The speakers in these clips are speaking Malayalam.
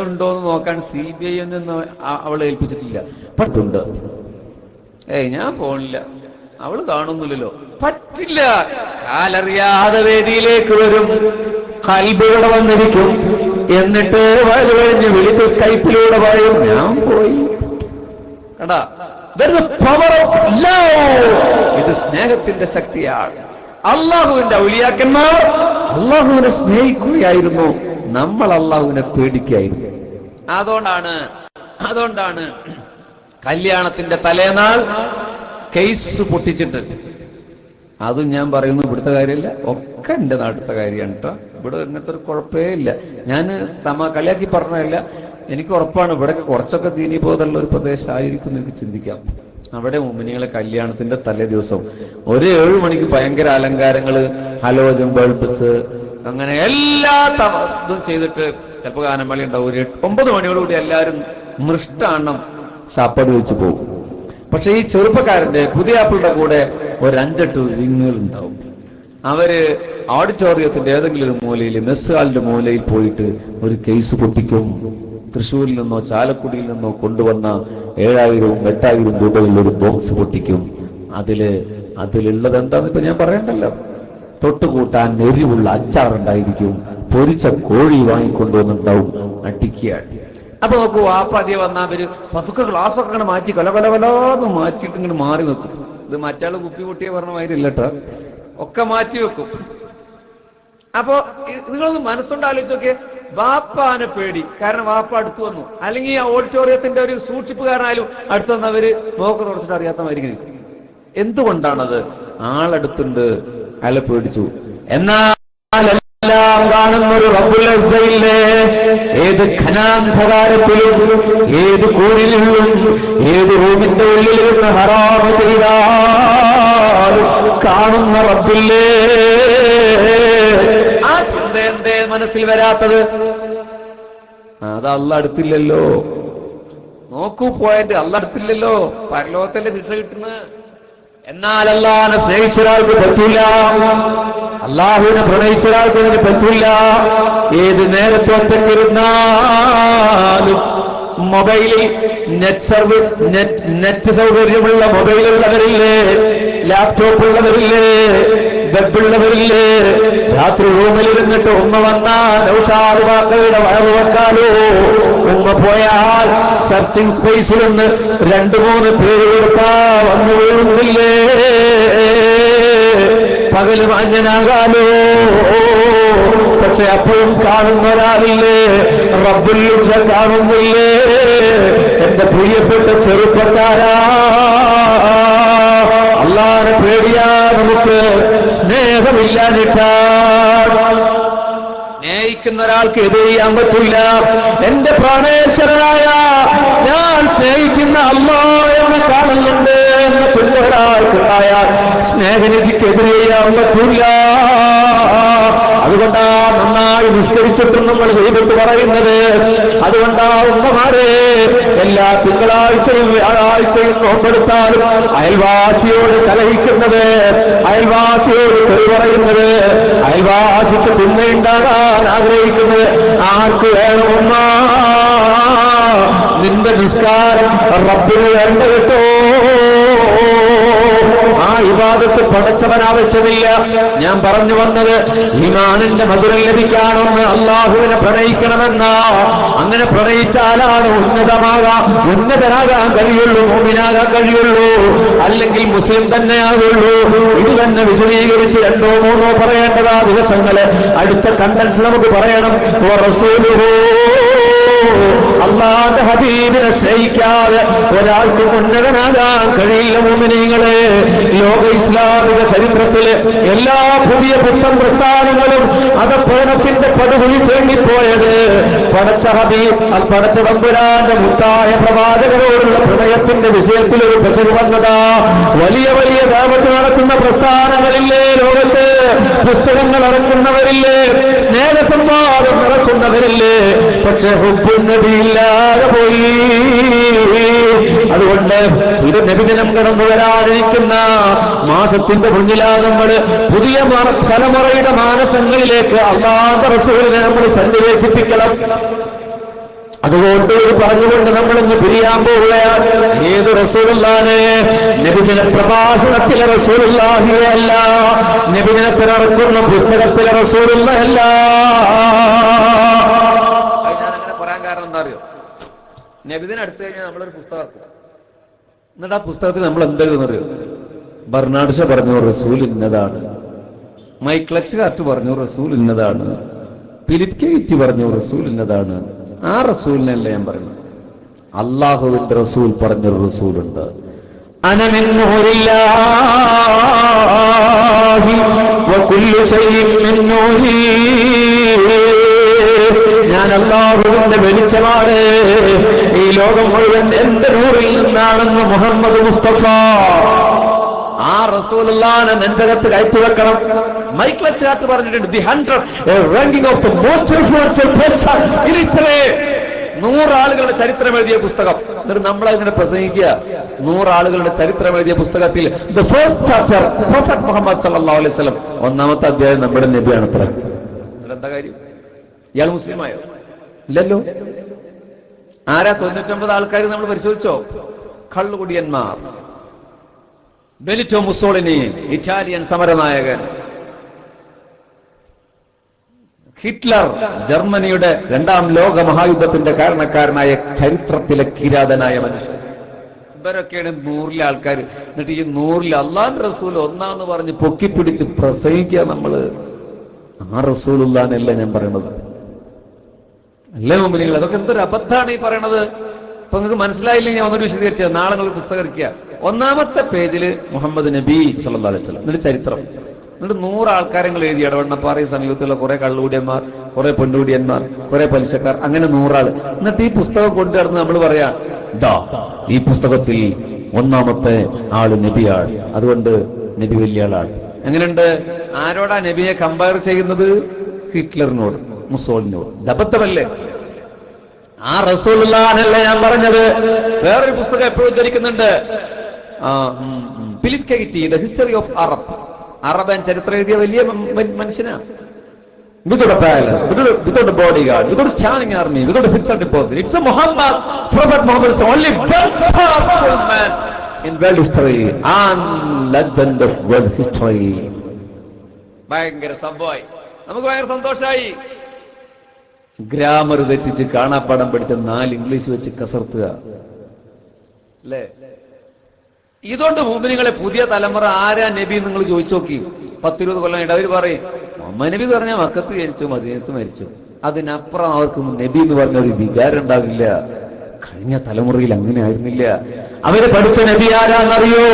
ഉണ്ടോന്ന് നോക്കാൻ CBI ഒന്നും അവളെ ഏൽപ്പിച്ചിട്ടില്ല. പറ്റുണ്ട്. ഞാൻ പോണില്ല, അവള് കാണുന്നില്ലല്ലോ. പറ്റില്ല. കാലറിയാതെ വേദിയിലേക്ക് വരും, കൽബിലൂടെ വന്നിരിക്കും, എന്നിട്ട് വയല് കഴിഞ്ഞ് വിളിച്ച് സ്കൈപ്പിലൂടെ പറയും ഞാൻ പോയി. കണ്ടാ, പവർ ഓഫ് ലവ്. ഇത് സ്നേഹത്തിന്റെ ശക്തിയാണ്. അള്ളാഹുവിന്റെ ഔലിയാക്കന്മാർ അള്ളാഹുവിനെ സ്നേഹിക്കുകയായിരുന്നു, നമ്മൾ അള്ളാഹുവിനെ പേടിക്കായിരുന്നു. അതുകൊണ്ടാണ് കല്യാണത്തിന്റെ തലേനാൾ കേസ് പൊട്ടിച്ചിട്ട്, അതും ഞാൻ പറയുന്നു ഇവിടുത്തെ കാര്യമില്ല, ഒക്കെ എന്റെ നാട്ടിലത്തെ കാര്യമാണ് കേട്ടോ. ഇവിടെ ഇങ്ങനത്തെ ഒരു കുഴപ്പമേ ഇല്ല. ഞാൻ കളിയാക്കി പറഞ്ഞതല്ല, എനിക്ക് ഉറപ്പാണ് ഇവിടെയൊക്കെ കുറച്ചൊക്കെ ദീനീബോധമുള്ള ഒരു പ്രദേശമായിരിക്കും എനിക്ക് ചിന്തിക്കാം. അവിടെ മുഅ്മിനീങ്ങളെ കല്യാണത്തിന്റെ തലേ ദിവസം ഒരു 7 മണിക്ക് ഭയങ്കര അലങ്കാരങ്ങള്, ഹലോജൻ ബൾബ്സ്, അങ്ങനെ എല്ലാ ഇതും ചെയ്തിട്ട് ചിലപ്പോൾ ഗാനമേള ഉണ്ടാവും. ഒരു 9 മണിയോടുകൂടി എല്ലാവരും മൃഷ്ടാണ്ണം ശാപ്പട് വെച്ച് പോകും. പക്ഷെ ഈ ചെറുപ്പക്കാരന്റെ പുതിയ ആപ്പിളുടെ കൂടെ ഒരു 5-8 വിങ്ങുകൾ ഉണ്ടാവും. അവര് ഓഡിറ്റോറിയത്തിന്റെ ഏതെങ്കിലും ഒരു മൂലയിൽ, മെസ് ഹാളിന്റെ മൂലയിൽ പോയിട്ട് ഒരു കേസ് പൊട്ടിക്കും. തൃശ്ശൂരിൽ നിന്നോ ചാലക്കുടിയിൽ നിന്നോ കൊണ്ടുവന്ന 7000-8000 രൂപയുള്ള ഒരു ബോക്സ് പൊട്ടിക്കും. അതിലുള്ളത് എന്താന്ന് ഇപ്പൊ ഞാൻ പറയണ്ടല്ലോ. തൊട്ടുകൂട്ടാൻ എരിവുള്ള അച്ചാറുണ്ടായിരിക്കും, പൊരിച്ച കോഴി വാങ്ങിക്കൊണ്ടുവന്നുണ്ടാവും, അടിക്കുകയാണ്. അപ്പൊ നോക്കൂ, വാപ്പാതിയെ വന്നാ അവര് പതുക്കെ ഗ്ലാസ്സൊക്കെ ഇങ്ങനെ മാറ്റി കൊലകൊലകൊലാന്ന് മാറ്റിയിട്ട് ഇങ്ങനെ മാറി വെക്കും. ഇത് മറ്റാള് കുപ്പി പൊട്ടിയെ പറഞ്ഞ മാതിരി ഇല്ലട്ടോ, ഒക്കെ മാറ്റി വെക്കും. അപ്പൊ നിങ്ങളൊന്ന് മനസ്സുകൊണ്ട് ആലോചിച്ച് നോക്കിയേ, വാപ്പാനെ പേടി, കാരണം വാപ്പ അടുത്ത് വന്നു. അല്ലെങ്കിൽ ആ ഓഡിറ്റോറിയത്തിന്റെ ഒരു സൂക്ഷിപ്പുകാരനായാലും അടുത്ത് വന്നവര് നോക്ക് തുടച്ചിട്ട് അറിയാത്ത മാതിരി. എന്തുകൊണ്ടാണത്? ആളടുത്തുണ്ട്, അയാളെ പേടിച്ചു. എല്ലാം കാണുന്നൊരു റബ്ബുൽ ഇസ്സയില്ലേ, ഏത് ഘനാന്ധകാരത്തിലും, ഏത് കൂരിലും, ഏത് റൂമിന്റെ ഉള്ളിലിരുന്ന് ഹറാമ് ചെയ്താലും കാണുന്ന റബ്ബില്ലേ. ആ ചിന്ത എന്തേ മനസ്സിൽ വരാത്തത്? അത് അള്ളാഹ് അടുത്തില്ലല്ലോ. നോക്കൂ പോയിന്റ്, അള്ളാഹ് അടുത്തില്ലല്ലോ. പരലോകത്തല്ലേ ശിക്ഷ കിട്ടുന്നത്. എന്നാൽ അള്ളാഹിനെ സ്നേഹിച്ച ഒരാൾക്ക് പറ്റില്ല, അള്ളാഹുവിനെ പ്രണയിച്ച ഒരാൾക്ക് അതിന് പറ്റില്ല. ഏത് നേരത്തെ ഒറ്റക്കിരുന്നാലും മൊബൈലിൽ നെറ്റ് സൗകര്യമുള്ള മൊബൈലുള്ളവരില്ലേ, ലാപ്ടോപ്പ് ഉള്ളവരില്ലേ, വെബുള്ളവരില്ലേ, രാത്രി റൂമിലിരുന്നിട്ട് ഉമ്മ വന്നാ നൗഷാദ് വാക്കയുടെ വയറ് വെക്കാലോ, ഉമ്മ പോയാൽ സെർച്ചിങ് സ്പേസിൽ നിന്ന് 2-3 പേര് കൊടുത്താ വന്നു വീഴുന്നില്ലേ, പകല് മാന്യനാകാലോ. പക്ഷെ അപ്പോഴും കാണുന്ന ഒരാളില്ലേ, റബ്ബുൽ ഇസ്സ കാണുന്നില്ലേ. എന്റെ പ്രിയപ്പെട്ട ചെറുപ്പക്കാരാ, അല്ലാഹുവിനെ പേടിയാ നമുക്ക് സ്നേഹമില്ലാഞ്ഞിട്ടാണ്. സ്നേഹിക്കുന്ന ഒരാൾക്ക് എതിര് ചെയ്യാൻ പറ്റില്ല. എന്റെ പ്രാണേശ്വരനായ ഞാൻ സ്നേഹിക്കുന്ന അല്ലാഹ് എന്ന് കാണുന്നുണ്ട് എന്ന ചിന്ത ഒരാൾക്കുണ്ടായാൽ സ്നേഹനിധിക്ക് എതിര് ചെയ്യാൻ പറ്റില്ല. അതുകൊണ്ടാ നന്നായി നിസ്കരിച്ചിട്ടും നമ്മൾ ഗീബത്ത് പറയുന്നത്. അതുകൊണ്ടാ ഉമ്മമാരെ എല്ലാ തിങ്കളാഴ്ചയും വ്യാഴാഴ്ചയും നോമ്പെടുത്താലും അയൽവാസിയോട് കലഹിക്കുന്നത്, അയൽവാസിയോട് തെറി പറയുന്നത്, അയൽവാസിക്ക് തിന്മയുണ്ടാകാൻ ആഗ്രഹിക്കുന്നത് ആർക്ക് വേണമെന്ന നിന്റെ നിസ്കാരം റബ്ബിന് വേണ്ട കേട്ടോ. ആ ഇബാദത്ത് പടച്ചവൻ ആവശ്യമില്ല. ഞാൻ പറഞ്ഞു വന്നത് ഈമാനിന്റെ മധുരം ലഭിക്കാണെന്ന് അള്ളാഹുവിനെ പ്രണയിക്കണമെന്ന, അങ്ങനെ പ്രണയിച്ചാലാണ് ഉന്നതനാകാൻ കഴിയുള്ളൂ, മുഅ്മിനാകാൻ കഴിയുള്ളൂ, അല്ലെങ്കിൽ മുസ്ലിം തന്നെയാകുള്ളൂ. ഇത് തന്നെ വിശദീകരിച്ച് 2-3 പറയേണ്ടതാ ദിവസങ്ങള്. അടുത്ത കണ്ടൻസ് നമുക്ക് പറയണം. അല്ലാഹുവിന്റെ ഹബീബിനെ സ്നേഹിക്കാതെ ഒരാൾക്ക് ഉന്നതനാകാൻ കഴിയില്ല. മുഅ്മിനീങ്ങളെ, ലോക ഇസ്ലാമിക ചരിത്രത്തിലെ എല്ലാ പുതിയ പുത്തൻ പ്രസ്ഥാനങ്ങളും അധപ്പതനത്തിന്റെ പടുകുഴി തേങ്ങിപ്പോയത് പടച്ച ഹബീബ് പടച്ച തമ്പുരാന്റെ മുത്തായ പ്രവാചകരോടുള്ള പ്രണയത്തിന്റെ വിഷയത്തിൽ ഒരു പ്രശ്നം വന്നതാ. വലിയ വലിയ ദഅവത്ത് നടക്കുന്ന പ്രസ്ഥാനങ്ങളില്ലേ ലോകത്ത്, പുസ്തകങ്ങൾ ഇറക്കുന്നവരില്ലേ, സ്നേഹസംവാദം നടക്കുന്നവരില്ലേ, പക്ഷെ ഹുബ്ബുൻ നബിയില്ലാതെ പോയി. അതുകൊണ്ട് ഇത് നബിദിനം കടന്നു വരാനിരിക്കുന്ന മാസത്തിന്റെ മുന്നിലാ നമ്മൾ പുതിയ തലമുറയുടെ മാനസങ്ങളിലേക്ക് അല്ലാഹുവിന്റെ റസൂലിനെ നമ്മൾ സന്നിവേശിപ്പിക്കണം. അതുകൊണ്ട് ഇത് പറഞ്ഞുകൊണ്ട് നമ്മളിന്ന് പിരിയാൻ പോവുകയാണ്. ഏത് റസൂലുള്ളാഹിനെ? നബിദിന പ്രഭാഷണത്തിലെ റസൂലുള്ളാഹിയെ അല്ല, നബിദിനത്തിലിറക്കുന്ന പുസ്തകത്തിലെ റസൂലുള്ളാഹല്ല. ഞാൻ അങ്ങനെ പറയാൻ കാരണം എന്താ അറിയോ? നബിദിനം എടുത്തു കഴിഞ്ഞാൽ നമ്മളൊരു പുസ്തകം ഇറക്കും. എന്നിട്ട് ആ പുസ്തകത്തിൽ നമ്മൾ എന്തെഴുതുന്നറിയോ? ബർണാഡ് ഷാ പറഞ്ഞു റസൂൽ ഇന്നതാണ്, മൈക്ലച്ച് കാർട്ട് പറഞ്ഞു റസൂൽ ഇന്നതാണ്, ഫിലിപ്പ് കെയ്റ്റി പറഞ്ഞു റസൂൽ ഇന്നതാണ്. ആ റസൂലിനല്ല ഞാൻ പറയുന്നത്, അള്ളാഹുവിന്റെ റസൂൽ പറഞ്ഞൊരു റസൂലുണ്ട്. ഞാൻ അള്ളാഹുവിന്റെ വെളിച്ചമാണ്, ഈ ലോകം മുഴുവൻ എന്റെ നൂറിൽ നിന്നാണെന്ന് മുഹമ്മദ് മുസ്തഫ. ആ റസൂലുള്ളാഹിനെ നെഞ്ചകത്ത് കയറ്റി വെക്കണം. മൈക്ലച്ചാർട്ട് പറഞ്ഞിട്ടുണ്ട്, the 100 ranking of the most influential person in history. 100 ആളുകളുടെ ചരിത്രം എഴുതിയ പുസ്തകം. എന്നിട്ട് നമ്മളതിനെ പ്രസംഗിക്കുക. 100 ആളുകളുടെ ചരിത്രം എഴുതിയ പുസ്തകത്തിൽ the first chapter prophet Muhammad സല്ലല്ലാഹു അലൈഹി വസല്ലം, ഒന്നാമത്തെ അധ്യായം നമ്മുടെ നബിയാണ് അത്ര. എന്താ കാര്യം? ഇയാൾ മുസ്ലിമായോ? ഇല്ലല്ലോ. ആരാ 99 ആൾക്കാർ നമ്മൾ പരിശോധിച്ചോ? കള്ളുകുടിയന്മാർ. ബെനിറ്റോ മുസോളിനി, ഇറ്റാലിയൻ സമരനായകൻ. ഹിറ്റ്ലർ, ജർമ്മനിയുടെ 2ാം ലോക മഹായുദ്ധത്തിന്റെ കാരണക്കാരനായ ചരിത്രത്തിലെ കിരാതനായ മനുഷ്യൻ. ഇവരൊക്കെയാണ് 100 ആൾക്കാർ. എന്നിട്ട് ഈ 100 അള്ളാഹുവിന്റെ റസൂൽ ഒന്നാന്ന് പറഞ്ഞ് പൊക്കിപ്പിടിച്ച് പ്രസംഗിക്കുക. നമ്മള് ആ റസൂലുള്ളാഹിനല്ല ഞാൻ പറയണത്. അല്ലേ മുമ്പിൽ അതൊക്കെ എന്തൊരു അബദ്ധാണ് ഈ പറയണത്. ഇപ്പൊ നിങ്ങൾക്ക് മനസ്സിലായില്ലെങ്കിൽ ഞാൻ ഒന്നൊരു വിശദീകരിച്ചത്. നാളെ നിങ്ങൾ പുസ്തകം ഇരിക്കുക. 1ാമത്തെ പേജിൽ മുഹമ്മദ് നബി സല്ലല്ലാഹു അലൈഹി വസല്ലം, എന്നിട്ട് ചരിത്രം. എന്നിട്ട് 100 ആൾക്കാരെ എഴുതി. ഇടവണ്ണപ്പാറ സമീപത്തുള്ള കുറെ കള്ളുകൂടിയന്മാർ, കുറെ പെണ്ണുകൂടിയന്മാർ, കുറെ പലിശക്കാർ, അങ്ങനെ 100 ആള്. എന്നിട്ട് ഈ പുസ്തകം കൊണ്ടുവരുന്ന നമ്മൾ പറയാ, ദാ ഈ പുസ്തകത്തിൽ 1ാമത്തെ ആള് നബിയാണ്, അതുകൊണ്ട് നബി വലിയ ആളാണ്. എങ്ങനെയുണ്ട്? ആരോടാ നബിയെ കമ്പയർ ചെയ്യുന്നത്? ഹിറ്റ്ലറിനോട്, മുസോളിനോട്. അബദ്ധമല്ലേ? ആ റസൂലുള്ളാഹിനല്ല ഞാൻ പറഞ്ഞത്. വേറൊരു പുസ്തകം എപ്പോഴും ഉദ്ധരിക്കുന്നുണ്ട്, ഫിലിപ്പ് കെയ്റ്റി, ദ ഹിസ്റ്ററി ഓഫ് അറബ്. അറബൻ ചരിത്രം എഴുതിയ വലിയ മനുഷ്യനാണ്. Without a palace, without a bodyguard, without a standing army, without a fixed deposit. It's a Muhammad, Prophet Muhammad is only one powerful man in world history and legend of world history. ഭയങ്കര സംഭവമായി. നമുക്ക് ഭയങ്കര സന്തോഷമായി. ഗ്രാമർ തെറ്റിച്ച് കാണാപ്പാടം പഠിച്ച 4 ഇംഗ്ലീഷ് വെച്ച് കസർത്തുക അല്ലേ? ഇതുകൊണ്ട് മുഅ്മിനീങ്ങളെ പുതിയ തലമുറ ആരാ നബി നിങ്ങൾ ചോദിച്ചു നോക്കി. 10-20 കൊല്ലം കഴിഞ്ഞിട്ട് അവർ പറയും മുഹമ്മദ് നബി എന്ന് പറഞ്ഞാൽ മക്കത്ത് ജനിച്ചു, മദീനത്ത് മരിച്ചു. അതിനപ്പുറം അവർക്ക് നബി എന്ന് പറഞ്ഞ ഒരു വികാരം ഉണ്ടാവില്ല. കഴിഞ്ഞ തലമുറയിൽ അങ്ങനെ ആയിരുന്നില്ല. അവര് പഠിച്ച നബി ആരാന്നറിയോ?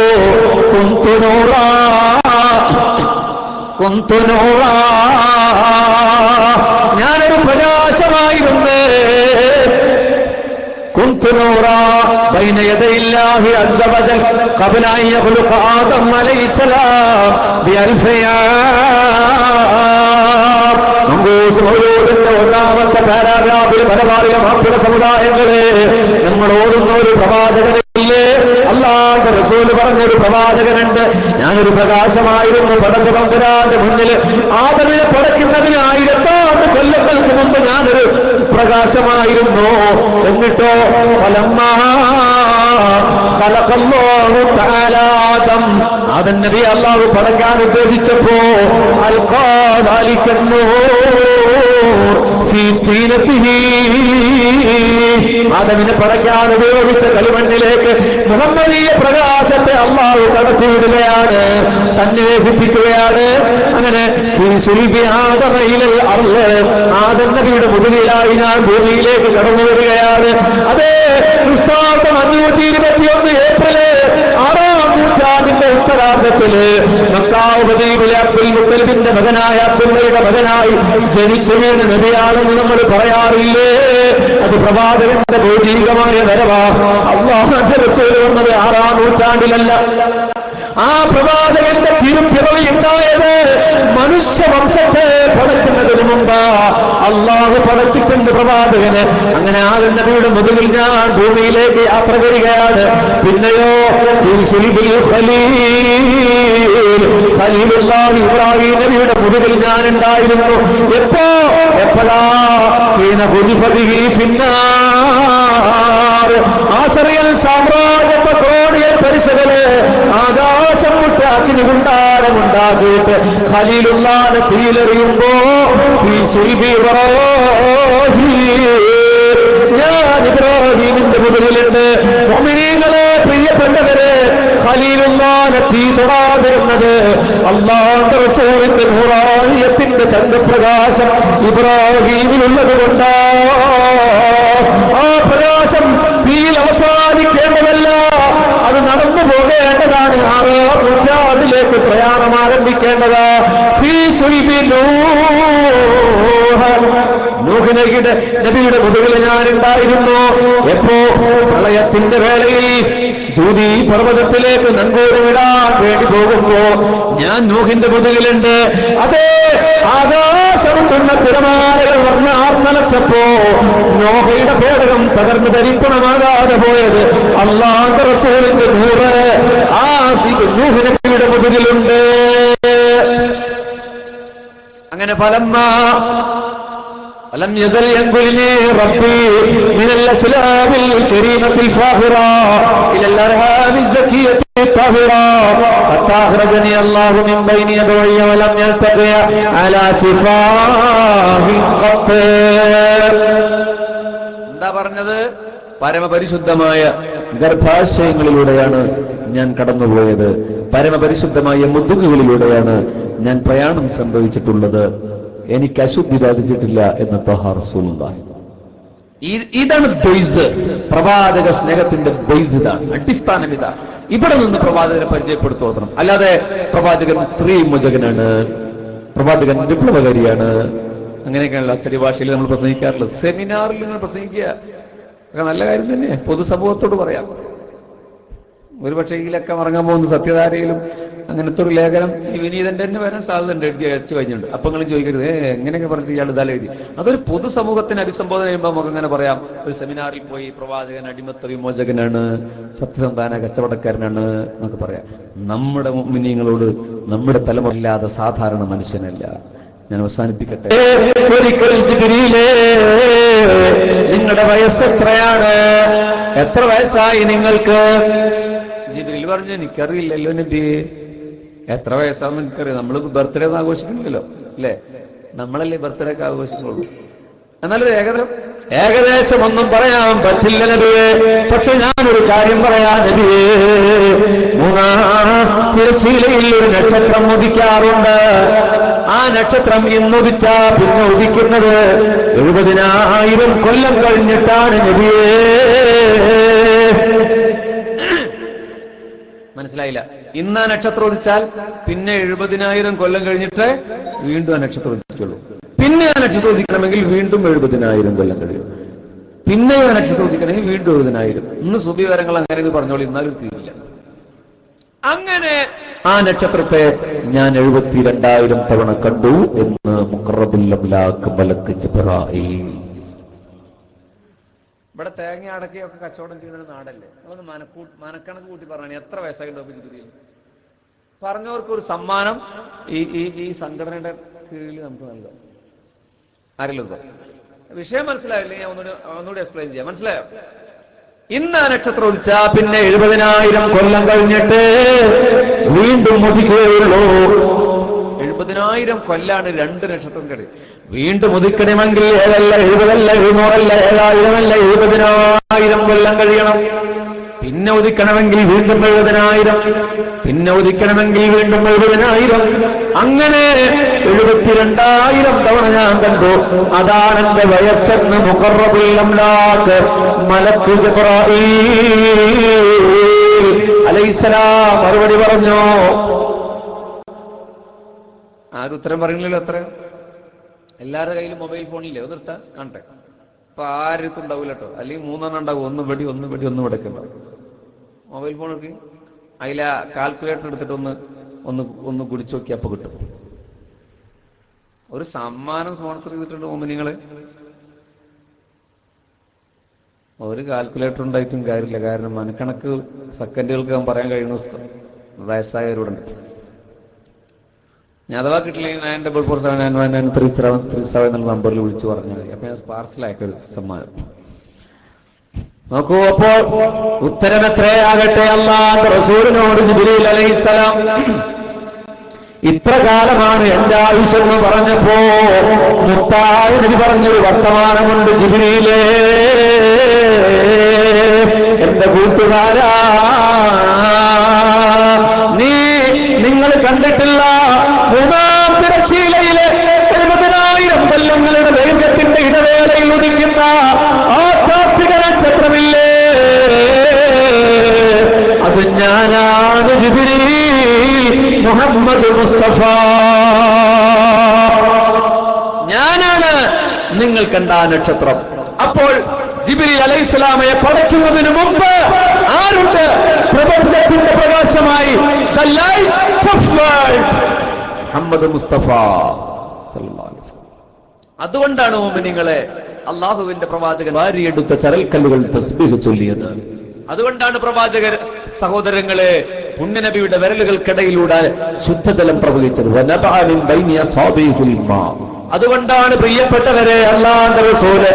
ഞാനൊരു പ്രകാശമായിരുന്നു. كنت نورا بين يدي الله عز وجل قبل أن يخلق آدم عليه السلام ب1000 عام. മംഗൂസ് മൗലൂദിന്റെ 1ാമത്തെ പാരാഗ്രാഫിൽ പരമാറിയ മാപ്പിള സമുദായങ്ങളെ നമ്മൾ ഓടുന്ന ഒരു പ്രവാചകനില്ലേ? അല്ലാഹുവിന്റെ റസൂൽ പറഞ്ഞൊരു പ്രവാചകനുണ്ട്. ഞാനൊരു പ്രകാശമായിരുന്നു പടച്ച തമ്പുരാന്റെ മുന്നിൽ. ആദമിനെ പടയ്ക്കുന്നതിന് 1000 കൊല്ലങ്ങൾക്ക് മുമ്പ് ഞാനൊരു പ്രകാശമായിരുന്നു. എന്നിട്ടോ ആദം നബി അല്ലാഹു പടയ്ക്കാൻ ഉദ്ദേശിച്ചപ്പോ ആദമിനെ പടയ്ക്കാൻ ഉപയോഗിച്ച കളിമണ്ണിലേക്ക് മുഹമ്മദീയ പ്രകാശത്തെ അല്ലാഹു കടത്തിവിടുകയാണ്, സന്നിവേശിപ്പിക്കുകയാണ്. അങ്ങനെ ആദം നബിയുടെ മുതുകിലായി ഞാൻ ഭൂമിയിലേക്ക് കടന്നു വരികയാണ്. അതേ ക്രിസ്താബ്ദം 521 ഏപ്രിൽ 6ാം നൂറ്റാണ്ടിന്റെ ഉത്തരാർദ്ധത്തില് മക്കാവുദ്ദീപിലെ അബ്ദുൽ മുത്തലിബിന്റെ മകനായ അബ്ദുള്ളയുടെ മകനായി ജനിച്ചു വീണ നബിയാണെന്ന് നമ്മൾ പറയാറില്ലേ? അത് പ്രവാചകന്റെ ഭൗതികമായ വരവാ. അല്ലാഹുവിന്റെ റസൂൽ വന്നത് 6ാം നൂറ്റാണ്ടിലല്ല. ആ പ്രവാചകന്റെ തിരുപ്പിറവി ഉണ്ടായത് മനുഷ്യവംശത്തെ പടയ്ക്കുന്നതിന് മുമ്പ് അള്ളാഹു പടച്ചിട്ടുണ്ട് പ്രവാചകന്. അങ്ങനെ ആദം നബിയുടെ മുതുകിൽ ഞാൻ ഭൂമിയിലേക്ക് യാത്ര വരികയാണ്. പിന്നെയോ ഖലീലുല്ലാഹി ഇബ്രാഹിം നബിയുടെ മുതുകിൽ ഞാൻ ഉണ്ടായിരുന്നു. എപ്പോഴാ ഫിന്നാർ അഗ്നികുണ്ടാരമുണ്ടാക്കിയിട്ട് ഖലീലുള്ളാഹിനെ തീയിലെറിയുമ്പോ ഞാൻ ഇബ്രാഹീമിന്റെ മുതലിലുണ്ട്. മുഅ്മിനീങ്ങളെ, പ്രിയപ്പെട്ടവരെ, ഖലീലുള്ളാഹിനെ തീ തൊടാതിരുന്നത് അല്ലാഹുവിന്റെ റസൂലിന്റെ നൂറാനിയത്തിന്റെ തങ്കപ്രകാശം ഇബ്രാഹീമിലുള്ളത് കൊണ്ടാ. ആ പ്രകാശം തീയിൽ അവസാനിക്കേണ്ടതല്ല, അത് നടന്നു പോകേണ്ടതാണ്. 6ാം നൂറ്റാണ്ടിലേക്ക് പ്രയാണം ആരംഭിക്കേണ്ടതാ. നബിയുടെ മുതുകിൽ ഞാനുണ്ടായിരുന്നു. എപ്പോ പ്രളയത്തിന്റെ വേളയിൽ ജൂതി പർവ്വതത്തിലേക്ക് നങ്കൂരമിടാൻ വേണ്ടി പോകുമ്പോ ഞാൻ നൂഹിന്റെ മുതുകിലുണ്ട്. അതേ ആകാശമുള്ള തിരമാലകൾ വന്ന് ആർന്നലച്ചപ്പോ നോഹയുടെ പേടകം തകർന്ന് തരിപ്പണമാകാതെ പോയത് അല്ലാഹുവിന്റെ റസൂലിന്റെ നൂറ് ആ നൂഹ് നബിയുടെ മുതുകിലുണ്ട്. അങ്ങനെ فلم يزل ينقلني ربي من الأسلام الكريمة الفاخرة إلى الأرهام الزكية الطاهرة حتى أخرجني الله من بين يدي ولم يلتقي على سفاه قط. എന്താ പറഞ്ഞത്? പരമപരിശുദ്ധമായ ഗർഭാശയങ്ങളിലൂടെയാണ് ഞാൻ കടന്നുപോയത്. പരമപരിശുദ്ധമായ മുതുകുകളിലൂടെയാണ് ഞാൻ പ്രയാണം സംഭവിച്ചിട്ടുള്ളത്. എനിക്ക് അശുദ്ധി ബാധിച്ചിട്ടില്ല എന്ന് ത്വഹ റസൂലുള്ളാഹി. ഇതാണ് ബേസ്. പ്രവാചക സ്നേഹത്തിന്റെ ബേസ് ഇതാണ്, അടിസ്ഥാനം ഇതാണ്. ഇവിടെ നിന്ന് പ്രവാചകനെ പരിചയപ്പെടുത്തോത്തണം. അല്ലാതെ പ്രവാചകൻ സ്ത്രീ മോചകനാണ്, പ്രവാചകൻ വിപ്ലവകാരിയാണ്, അങ്ങനെയൊക്കെയാണല്ലോ അച്ചടി ഭാഷയിൽ നമ്മൾ പ്രസംഗിക്കാറുള്ളത്. സെമിനാറിൽ നിങ്ങൾ പ്രസംഗിക്കുക നല്ല കാര്യം തന്നെ, പൊതുസമൂഹത്തോട് പറയാം. ഒരുപക്ഷെ ഇതിലൊക്കെ ഇറങ്ങാൻ പോകുന്ന സത്യധാരയിലും അങ്ങനത്തെ ഒരു ലേഖനം ഈ വിനീതന്റെ തന്നെ വരാൻ സാധ്യത എഴുതി അയച്ചു കഴിഞ്ഞിട്ടുണ്ട്. അപ്പൊ നിങ്ങൾ ചോദിക്കരുത് എങ്ങനെയൊക്കെ പറഞ്ഞിട്ട് ഇയാൾ ഇതാലും എഴുതി. അതൊരു പൊതുസമൂഹത്തിന് അഭിസംബോധന ചെയ്യുമ്പോൾ നമുക്ക് അങ്ങനെ പറയാം. ഒരു സെമിനാറിൽ പോയി പ്രവാചകൻ അടിമത്ത വിമോചകനാണ്, സത്യസന്താന കച്ചവടക്കാരനാണ് എന്നൊക്കെ പറയാം. നമ്മുടെ മുഅ്മിനീങ്ങളോട് നമ്മുടെ തലമുറയില്ലാതെ സാധാരണ മനുഷ്യനല്ല. ഞാൻ അവസാനിപ്പിക്കട്ടെ. ഒരിക്കലും ജിബ്രീലേ, നിങ്ങളുടെ വയസ്സ് എത്രയാണ്? എത്ര വയസ്സായി നിങ്ങൾക്ക്? ജിബ്രീൽ പറഞ്ഞു, എനിക്കറിയില്ലല്ലോ നബി, എത്ര വയസ്സാണെന്ന് എനിക്കറിയാം. നമ്മൾ ബർത്ത്ഡേ ഒന്നും ആഘോഷിക്കണില്ലല്ലോ അല്ലേ? നമ്മളല്ലേ ബർത്ത്ഡേ ഒക്കെ ആഘോഷിക്കുള്ളൂ. എന്നാലും ഏകദേശം ഒന്നും പറയാൻ പറ്റില്ല നബിയെ. പക്ഷെ ഞാനൊരു കാര്യം പറയാം നബിയെ. 3 തിരശ്ശീലയിൽ ഒരു നക്ഷത്രം ഉദിക്കാറുണ്ട്. ആ നക്ഷത്രം ഇന്നുദിച്ചാ പിന്നെ ഉദിക്കുന്നത് 70,000 കൊല്ലം കഴിഞ്ഞിട്ടാണ് നബിയേ. മനസ്സിലായില്ല? ഇന്ന് ആ നക്ഷത്രം ഉദിച്ചാൽ പിന്നെ 70,000 കൊല്ലം കഴിഞ്ഞിട്ട് വീണ്ടും ആ നക്ഷത്രം ഉദിക്കുള്ളൂ. പിന്നെ ആ നക്ഷത്രം ഉദിക്കണമെങ്കിൽ വീണ്ടും 70,000 കൊല്ലം കഴിയും. പിന്നെ ആ നക്ഷത്രം ഉദിക്കണമെങ്കിൽ വീണ്ടും 70,000. ഇന്ന് സുബി വരങ്ങൾ അങ്ങനെ പറഞ്ഞോളൂ, ഇന്നാലും തീരില്ല. അങ്ങനെ ആ നക്ഷത്രത്തെ ഞാൻ 72,000 തവണ കണ്ടു എന്ന് മുഖറബുൽ അംലാഖ് മലക്ക് ജിബ്രായീൽ. ഇവിടെ തേങ്ങ അടക്കിയൊക്കെ കച്ചവടം ചെയ്യുന്ന നാടല്ലേ? അതൊന്ന് മനക്കണക്ക് കൂട്ടി പറഞ്ഞു എത്ര വയസ്സായിട്ടുണ്ടാവും ജിബ്രീൽ? പറഞ്ഞവർക്ക് ഒരു സമ്മാനം ഈ സംഘടനയുടെ കീഴിൽ നമുക്ക് നൽകാം. ആരെങ്കിലും വിഷയം മനസ്സിലായില്ലേ? ഞാൻ ഒന്നുകൂടി എക്സ്പ്ലെയിൻ ചെയ്യാം. മനസ്സിലായോ? ഇന്ന് ആ നക്ഷത്രം ഉദിച്ചാ പിന്നെ 70,000 കൊല്ലം കഴിഞ്ഞിട്ട് വീണ്ടും ഉദിക്കുകയുള്ളൂ. 70,000 കൊല്ലാണ് 2 നക്ഷത്രത്തിന്റെ ഇടയിൽ. വീണ്ടും ഉദിക്കണമെങ്കിൽ 7 അല്ല 70 അല്ല 700 അല്ല 7,000 അല്ല 70,000 കൊല്ലം കഴിയണം. പിന്നെ ഉദിക്കണമെങ്കിൽ വീണ്ടും 70,000, പിന്നെ ഉദിക്കണമെങ്കിൽ വീണ്ടും 70,000. അങ്ങനെ 72,000 തവണ ഞാൻ കണ്ടു. അതാണ് എന്റെ വയസ്സെന്ന് മുഖറബുൽ അംലാഖ് മലക്ക് ജിബ്രായീൽ അലൈഹിസ്സലാം മറുപടി പറഞ്ഞു. ആരും ഉത്തരം പറയുന്നില്ലല്ലോ. അത്ര എല്ലാവരുടെ കയ്യിലും മൊബൈൽ ഫോണില്ലേ? ഒന്ന് എടുത്താൽ കാണട്ടെ. അപ്പൊ ആരും ഉണ്ടാവില്ല കേട്ടോ. അല്ലെങ്കിൽ 3 ഉണ്ടാവും, ഒന്ന് വെടി ഒന്ന് വെടൊക്കെ ഉണ്ടാവും. മൊബൈൽ ഫോൺ എടുക്കി അതിലെ കാൽക്കുലേറ്റർ എടുത്തിട്ട് ഒന്ന് കുടിച്ചു നോക്കി, അപ്പൊ കിട്ടും. ഒരു സമ്മാനം സ്പോൺസർ ചെയ്തിട്ടുണ്ട് മോമിനിങ്ങള്. ഒരു കാൽക്കുലേറ്റർ ഉണ്ടായിട്ടും കാര്യമില്ല. കാരണം മനക്കണക്ക് സെക്കൻഡുകൾക്ക് പറയാൻ കഴിയുന്ന വയസ്സായവരോടുണ്ട്. ഞാൻ അഥവാ കിട്ടില്ലെങ്കിൽ 9447919337 എന്നുള്ള നമ്പറിൽ വിളിച്ചു പറഞ്ഞാൽ മതി. അപ്പൊ ഞാൻ പാർസലായൊരു സമ്മാനം നോക്കൂ. അപ്പോൾ ഉത്തരം എത്രയാകട്ടെ? അല്ലാഹുവിന്റെ റസൂലിനോട് ജിബ്രീൽ അലൈഹിസ്സലാം ഇത്ര കാലമാണ് എന്റെ ആയുഷെന്ന് പറഞ്ഞപ്പോ മുത്തായ നബി പറഞ്ഞൊരു വർത്തമാനമുണ്ട്, ജിബ്രീലേ എന്റെ കൂട്ടുകാരാ, നിങ്ങൾ കണ്ടിട്ടില്ല മൂന്നാം തിരശ്ശീലയിലെ 70,000 കൊല്ലങ്ങളുടെ ദൈർഘ്യത്തിന്റെ ഇടവേളയിൽ ഉദിക്കുന്ന ആ കാർത്തിക നക്ഷത്രമില്ലേ, അത് ഞാനാണ് ജിബ്രീൽ മുഹമ്മദ് മുസ്തഫ, ഞാനാണ് നിങ്ങൾ കണ്ട ആ നക്ഷത്രം. അപ്പോൾ ജിബ്രീൽ അലൈഹിസ്സലാമയെ പടയ്ക്കുന്നതിന് മുമ്പ് ആരുണ്ട്? പ്രപഞ്ചത്തിന്റെ പ്രകാശമായി മുഹമ്മദ് മുസ്തഫ സല്ലല്ലാഹു അലൈഹി വസല്ലം. അതുകൊണ്ടാണ് മുഅ്മിനീങ്ങളെ അല്ലാഹുവിന്റെ പ്രവാചകൻ വാരിയെടുത്ത ചരൽക്കല്ലുകൾ തസ്ബീഹ് ചൊല്ലിയത്. അതുകൊണ്ടാണ് പ്രവാചകർ സഹോദരങ്ങളെ പുണ്യനബിയുടെ വിരലുകൾക്കിടയിലൂടെ ശുദ്ധജലം പ്രവഹിച്ചത്. അതുകൊണ്ടാണ് പ്രിയപ്പെട്ടവരെ അല്ലാഹുവിന്റെ റസൂല്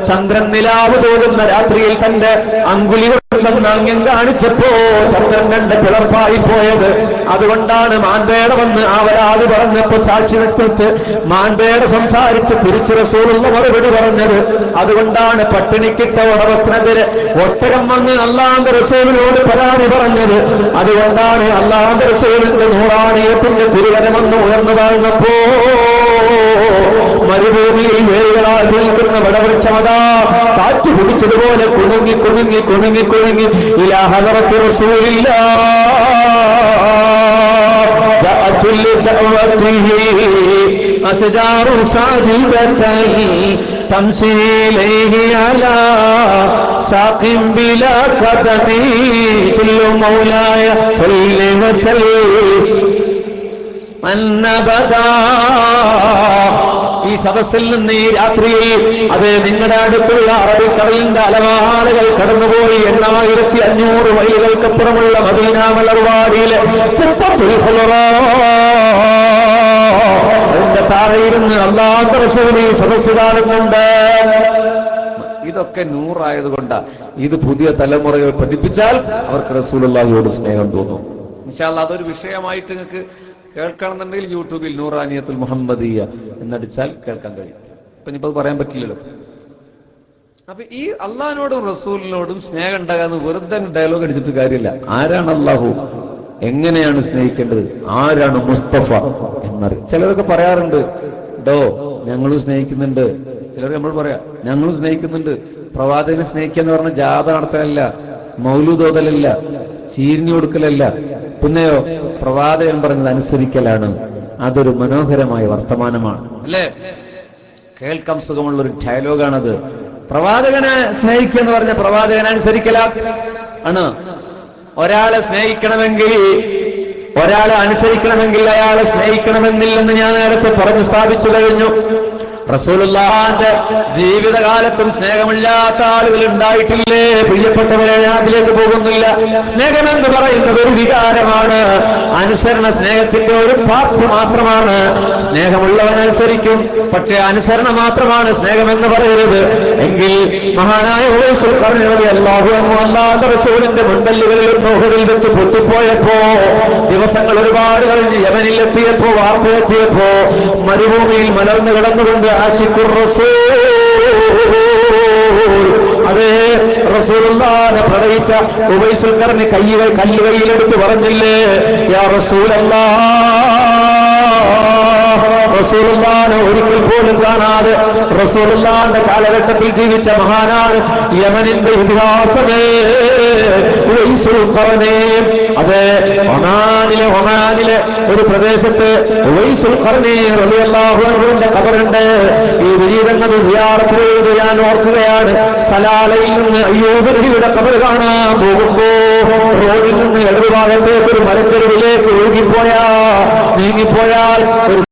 ചന്ദ്രൻ നിലാവ് തോന്നുന്ന രാത്രിയിൽ തന്റെ അങ്കുലി കൊണ്ടെന്ന് അംഗം കാണിച്ചപ്പോ ചന്ദ്രൻ കണ്ട് പിളർപ്പായി പോയത്. അതുകൊണ്ടാണ് മാൻപേട വന്ന് ആവലാത് പറഞ്ഞപ്പോ സാക്ഷി നിൽക്കത്ത് മാൻപേട സംസാരിച്ച് തിരിച്ച് റസൂലുള്ള മറുപടി പറഞ്ഞത്. അതുകൊണ്ടാണ് പട്ടിണിക്കിട്ട ഉടമസ്ഥനെതിരെ ഒട്ടകം വന്ന് അല്ലാഹുവിന്റെ റസൂലിനോട് പരാതി പറഞ്ഞത്. അതുകൊണ്ടാണ് അല്ലാഹുവിന്റെ റസൂലിന്റെ നൂറാണിയത്തിന്റെ തിരുവരമെന്ന് ഉയർന്നു താഴ്ന്നപ്പോ മരുഭൂമിയിൽ വേരുകളാൽ നിൽക്കുന്ന വടവൃക്ഷമതാ കാറ്റു പിടിച്ചതുപോലെ കുണുങ്ങി കുണുങ്ങി കുണുങ്ങി കുണുങ്ങി ഇലാ ഹദറത്തി റസൂലില്ലാഹ് ജഅത്തുൽ ദഅവതിഹി അസ്ജാറു സാജിദതൈ തംശി ഇലൈഹി അലാ സാഖിം ബിലാ ഖദമി സല്ലു മൗലായ സല്ലി വസല്ലം. ഈ സദസ്സിൽ നിന്ന് ഈ രാത്രിയിൽ അത് നിങ്ങളുടെ അടുത്തുള്ള അറബിക്കടലിന്റെ അലമാലകൾ കടന്നുപോയി 8500 മൈലുകൾക്കപ്പുറമുള്ള മദീന മലർവാടിയിലെ അതിന്റെ താഴെയിരുന്ന് അല്ലാഹുവിന്റെ റസൂൽ ഈ സദസ്സ് കാണുന്നുണ്ട്. ഇതൊക്കെ നൂറായതുകൊണ്ട് ഇത് പുതിയ തലമുറകൾ പഠിപ്പിച്ചാൽ അവർക്ക് റസൂലുള്ളാഹിയോട് സ്നേഹം തോന്നും. ഇൻഷാ അല്ലാഹ് അതൊരു വിഷയമായിട്ട് നിങ്ങൾക്ക് കേൾക്കണമെന്നുണ്ടെങ്കിൽ യൂട്യൂബിൽ നൂറാനിയത്തുൽ മുഹമ്മദിയ എന്നടിച്ചാൽ കേൾക്കാൻ കഴിയും. ഇപ്പൊ ഇനിയിപ്പോ പറയാൻ പറ്റില്ലല്ലോ. അപ്പൊ ഈ അള്ളാഹിനോടും റസൂലിനോടും സ്നേഹം ഉണ്ടാകാന്ന് വെറുതെ ഡയലോഗ് അടിച്ചിട്ട് കാര്യമില്ല. ആരാണ് അള്ളാഹു, എങ്ങനെയാണ് സ്നേഹിക്കേണ്ടത്, ആരാണ് മുസ്തഫ എന്നറിയും. ചിലരൊക്കെ പറയാറുണ്ട് ഡോ ഞങ്ങളും സ്നേഹിക്കുന്നുണ്ട്, ചിലർ നമ്മൾ പറയാ ഞങ്ങളും സ്നേഹിക്കുന്നുണ്ട്. പ്രവാചകനെ സ്നേഹിക്കുക എന്ന് പറഞ്ഞ ജാഥ നടത്തലല്ല, മൗലൂദ് ഓതലല്ല, ചീരിഞ്ഞു കൊടുക്കലല്ല, പിന്നെയോ പ്രവാചകൻ പറഞ്ഞത് അനുസരിക്കലാണ്. അതൊരു മനോഹരമായ വർത്തമാനമാണ് അല്ലേ, കേൾക്കാൻ സുഖമുള്ളൊരു ഡയലോഗാണത്. പ്രവാചകനെ സ്നേഹിക്കുക എന്ന് പറഞ്ഞ പ്രവാചകനെ അനുസരിക്കല ആണ്. ഒരാളെ സ്നേഹിക്കണമെങ്കിൽ, ഒരാളെ അനുസരിക്കണമെങ്കിൽ അയാളെ സ്നേഹിക്കണമെന്നില്ലെന്ന് ഞാൻ നേരത്തെ പറഞ്ഞു സ്ഥാപിച്ചു കഴിഞ്ഞു. റസൂലുള്ളാഹിന്റെ ജീവിതകാലത്തും സ്നേഹമില്ലാത്ത ആളുകൾ ഉണ്ടായിട്ടില്ലേ? പ്രിയപ്പെട്ടവരെ, ഞാൻ അതിലേക്ക് പോകുന്നില്ല. സ്നേഹമെന്ന് പറയുന്നത് ഒരു വികാരമാണ്, അനുസരണ സ്നേഹത്തിന്റെ ഒരു പാർട്ട് മാത്രമാണ്. സ്നേഹമുള്ളവൻ അനുസരിക്കും, പക്ഷേ അനുസരണ മാത്രമാണ് സ്നേഹമെന്ന് പറയരുത്. എങ്കിൽ മഹാനായ ഉവൈസുൽ ഖർനി റളിയല്ലാഹു അൻഹു അല്ലാഹുവിന്റെ റസൂലിന്റെ മുൻപല്ലുകളിൽ ഉഹദിൽ വെച്ച് പൊട്ടിപ്പോയപ്പോ, ദിവസങ്ങൾ ഒരുപാട് കഴിഞ്ഞ് യമനിൽ എത്തിയപ്പോ, വാർത്തയെത്തിയപ്പോ മരുഭൂമിയിൽ മലർന്നു കിടന്നുകൊണ്ട് ആശിഖുർ റസൂൽ, അതേ റസൂലുള്ളാഹിനെ പ്രണയിച്ച ഉവൈസുൽ ഖർനി കല്ലുകൈയിലെടുത്ത് പറഞ്ഞില്ലേ, യാ റസൂലല്ലാഹ്, റസൂലുള്ളാഹിനെ ഒരിക്കൽ പോലും കാണാതെ റസൂലുള്ളാഹിന്റെ കാലഘട്ടത്തിൽ ജീവിച്ച മഹാനാണ് യമനിന്റെ ഇതിഹാസമേ ഉവൈസുൽ ഖർനി. അതെ, ഒമാനിലെ ഒരു പ്രദേശത്ത് ഉവൈസുൽ ഖർനി റളിയല്ലാഹു അൻഹുവിന്റെ ഖബറുണ്ട്. ഈ വിരീതങ്ങൾ സിയാറത്ത് ചെയ്ത് ഞാൻ ഓർക്കുകയാണ്. സലാലയിൽ നിന്ന് അയ്യൂബ് നബിയുടെ ഖബർ കാണാൻ പോകുമ്പോ റോഡിൽ നിന്ന് ഇടതുഭാഗത്തേക്ക് ഒരു മലച്ചെരുവിലേക്ക് നീങ്ങിപ്പോയാൽ ഒരു